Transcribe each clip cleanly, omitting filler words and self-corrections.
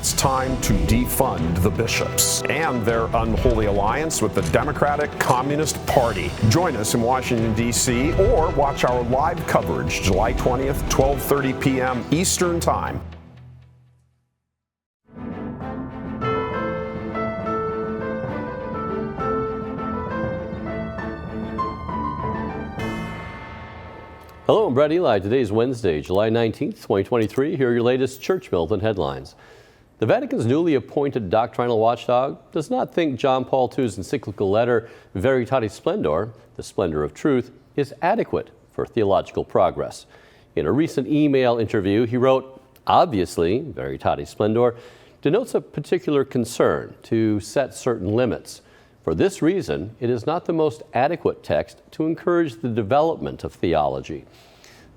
it's time to defund the bishops and their unholy alliance with the Democratic Communist Party. Join us in Washington, D.C., or watch our live coverage July 20th, 12:30 p.m. Eastern Time. Hello, I'm Brett Eli. Today is Wednesday, July 19th, 2023. Here are your latest Church Militant headlines. The Vatican's newly appointed doctrinal watchdog does not think John Paul II's encyclical letter, Veritatis Splendor, the splendor of truth, is adequate for theological progress. In a recent email interview, he wrote, obviously, Veritatis Splendor denotes a particular concern to set certain limits. For this reason, it is not the most adequate text to encourage the development of theology.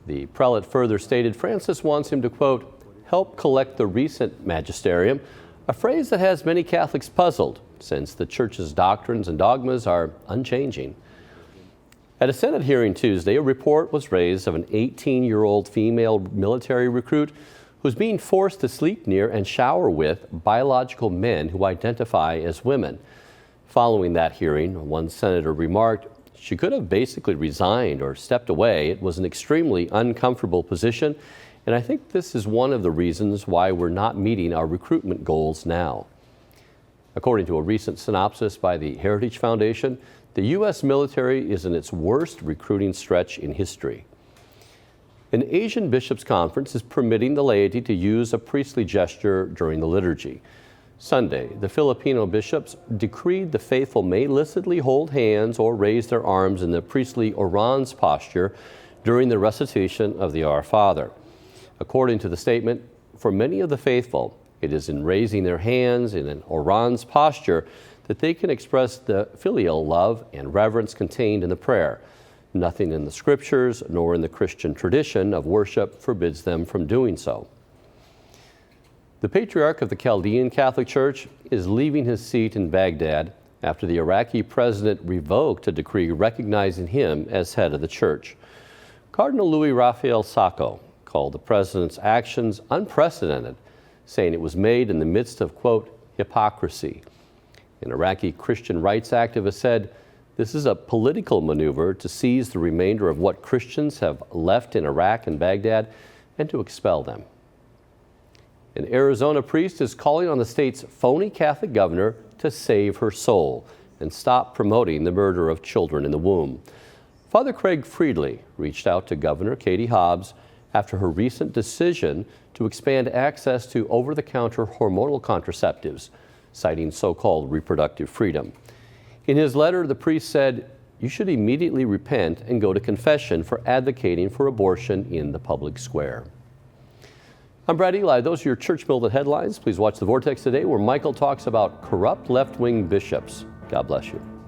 The prelate further stated Francis wants him to, quote, help collect the recent magisterium, a phrase that has many Catholics puzzled, since the Church's doctrines and dogmas are unchanging. At a Senate hearing Tuesday, a report was raised of an 18-year-old female military recruit who's being forced to sleep near and shower with biological men who identify as women. Following that hearing, one senator remarked, she could have basically resigned or stepped away. It was an extremely uncomfortable position, and I think this is one of the reasons why we're not meeting our recruitment goals now. According to a recent synopsis by the Heritage Foundation, the U.S. military is in its worst recruiting stretch in history. An Asian bishops' conference is permitting the laity to use a priestly gesture during the liturgy. Sunday, the Filipino bishops decreed the faithful may illicitly hold hands or raise their arms in the priestly orans posture during the recitation of the Our Father. According to the statement, for many of the faithful, it is in raising their hands in an orans posture that they can express the filial love and reverence contained in the prayer. Nothing in the scriptures nor in the Christian tradition of worship forbids them from doing so. The Patriarch of the Chaldean Catholic Church is leaving his seat in Baghdad after the Iraqi president revoked a decree recognizing him as head of the church. Cardinal Louis Raphael Sacco called the president's actions unprecedented, saying it was made in the midst of, quote, hypocrisy. An Iraqi Christian rights activist said, this is a political maneuver to seize the remainder of what Christians have left in Iraq and Baghdad and to expel them. An Arizona priest is calling on the state's phony Catholic governor to save her soul and stop promoting the murder of children in the womb. Father Craig Friedley reached out to Governor Katie Hobbs after her recent decision to expand access to over-the-counter hormonal contraceptives, citing so-called reproductive freedom. In his letter, the priest said, you should immediately repent and go to confession for advocating for abortion in the public square. I'm Brad Eli. Those are your Church Militant headlines. Please watch the Vortex today, where Michael talks about corrupt left-wing bishops. God bless you.